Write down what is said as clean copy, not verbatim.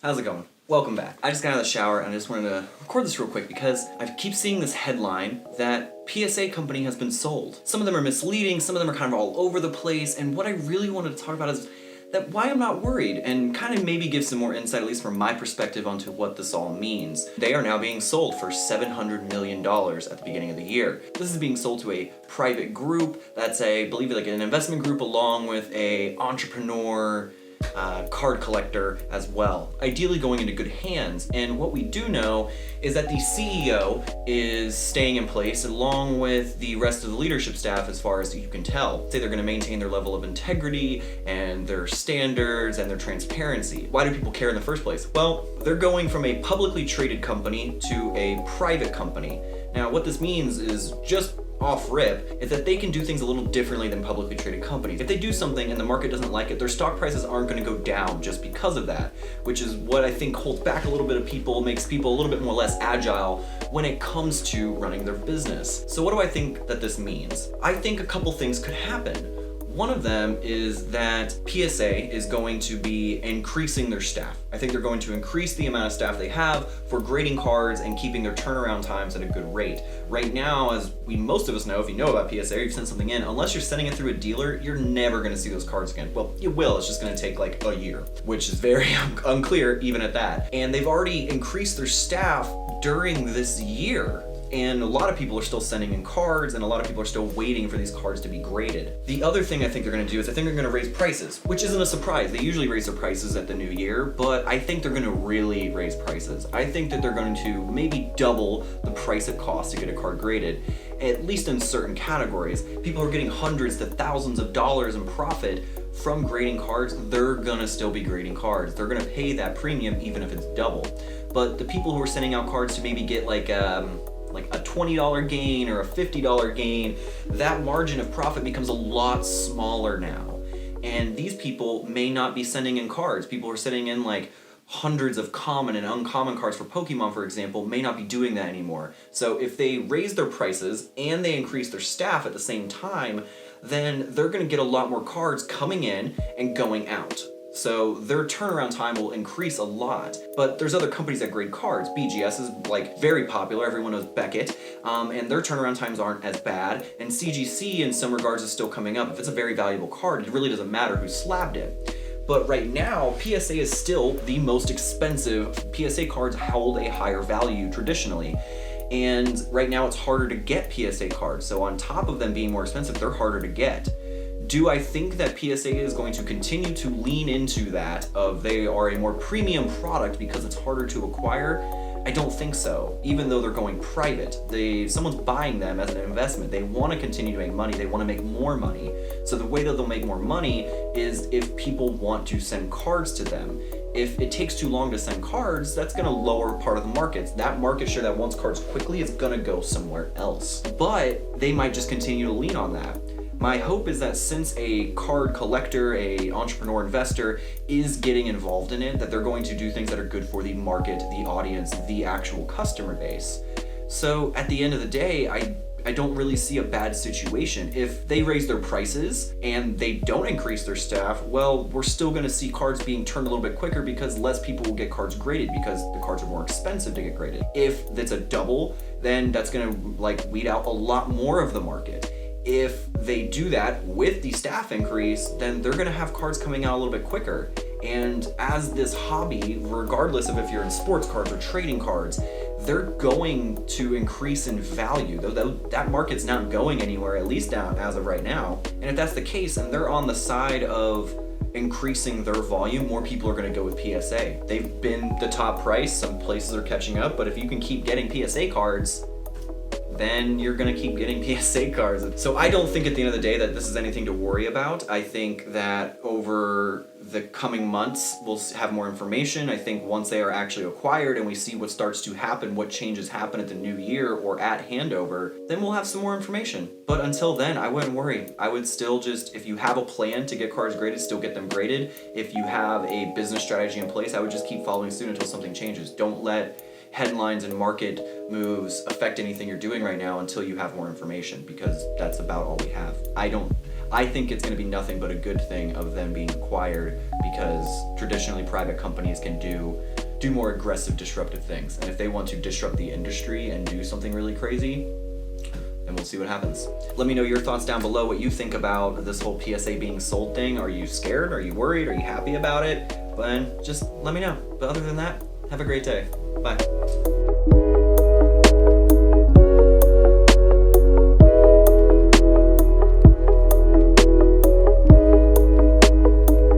How's it going? Welcome back. I just got out of the shower and I just wanted to record this real quick because I keep seeing this headline that PSA Company has been sold. Some of them are misleading, some of them are kind of all over the place, and what I really wanted to talk about is that why I'm not worried and kind of maybe give some more insight, at least from my perspective, onto what this all means. They are now being sold for $700 million at the beginning of the year. This is being sold to a private group that's I believe like an investment group along with a entrepreneur, card collector as well, ideally going into good hands. And what we do know is that the CEO is staying in place along with the rest of the leadership staff, as far as you can tell. Say they're going to maintain their level of integrity and their standards and their transparency. Why do people care in the first place? Well, they're going from a publicly traded company to a private company. Now, what this means is just off rip is that they can do things a little differently than publicly traded companies. If they do something and the market doesn't like it, their stock prices aren't going to go down just because of that, which is what I think holds back a little bit of people, makes people a little bit more less agile when it comes to running their business. So what do I think that this means? I think a couple things could happen. One of them is that PSA is going to be increasing their staff. I think they're going to increase the amount of staff they have for grading cards and keeping their turnaround times at a good rate. Right now, as most of us know, if you know about PSA or you've sent something in, unless you're sending it through a dealer, you're never gonna see those cards again. Well, you will, it's just gonna take like a year, which is very unclear even at that. And they've already increased their staff during this year. And a lot of people are still sending in cards, and a lot of people are still waiting for these cards to be graded. The other thing I think they're gonna do is I think they're gonna raise prices, which isn't a surprise. They usually raise their prices at the new year, but I think they're gonna really raise prices. I think that they're going to maybe double the price it costs to get a card graded, at least in certain categories. People who are getting hundreds to thousands of dollars in profit from grading cards, they're gonna still be grading cards. They're gonna pay that premium even if it's double. But the people who are sending out cards to maybe get like a $20 gain or a $50 gain, that margin of profit becomes a lot smaller now. And these people may not be sending in cards. People who are sending in like hundreds of common and uncommon cards for Pokemon, for example, may not be doing that anymore. So if they raise their prices and they increase their staff at the same time, then they're gonna get a lot more cards coming in and going out. So their turnaround time will increase a lot. But there's other companies that grade cards. BGS is like very popular, everyone knows Beckett, and their turnaround times aren't as bad. And CGC in some regards is still coming up. If it's a very valuable card, it really doesn't matter who slabbed it. But right now, PSA is still the most expensive. PSA cards hold a higher value traditionally. And right now it's harder to get PSA cards. So on top of them being more expensive, they're harder to get. Do I think that PSA is going to continue to lean into that of they are a more premium product because it's harder to acquire? I don't think so. Even though they're going private, someone's buying them as an investment. They want to continue to make money. They want to make more money. So the way that they'll make more money is if people want to send cards to them. If it takes too long to send cards, that's going to lower part of the markets. That market share that wants cards quickly is going to go somewhere else. But they might just continue to lean on that. My hope is that since a card collector, a entrepreneur investor is getting involved in it, that they're going to do things that are good for the market, the audience, the actual customer base. So at the end of the day, I don't really see a bad situation. If they raise their prices and they don't increase their staff, well, we're still gonna see cards being turned a little bit quicker because less people will get cards graded because the cards are more expensive to get graded. If it's a double, then that's gonna weed out a lot more of the market. If they do that with the staff increase, then they're gonna have cards coming out a little bit quicker. And as this hobby, regardless of if you're in sports cards or trading cards, they're going to increase in value. Though that market's not going anywhere, at least now as of right now. And if that's the case, and they're on the side of increasing their volume, more people are gonna go with PSA. They've been the top price, some places are catching up, but if you can keep getting PSA cards, then you're gonna keep getting PSA cards. So I don't think at the end of the day that this is anything to worry about. I think that over the coming months, we'll have more information. I think once they are actually acquired and we see what starts to happen, what changes happen at the new year or at handover, then we'll have some more information. But until then, I wouldn't worry. I would still just, if you have a plan to get cards graded, still get them graded. If you have a business strategy in place, I would just keep following suit until something changes. Don't let headlines and market moves affect anything you're doing right now until you have more information, because that's about all we have. I don't I think it's going to be nothing but a good thing of them being acquired, because traditionally private companies can do more aggressive disruptive things. And if they want to disrupt the industry and do something really crazy, then we'll see what happens. Let me know your thoughts down below, what you think about this whole PSA being sold thing. Are you scared? Are you worried? Are you happy about it? But just let me know. But other than that, have a great day. Bye.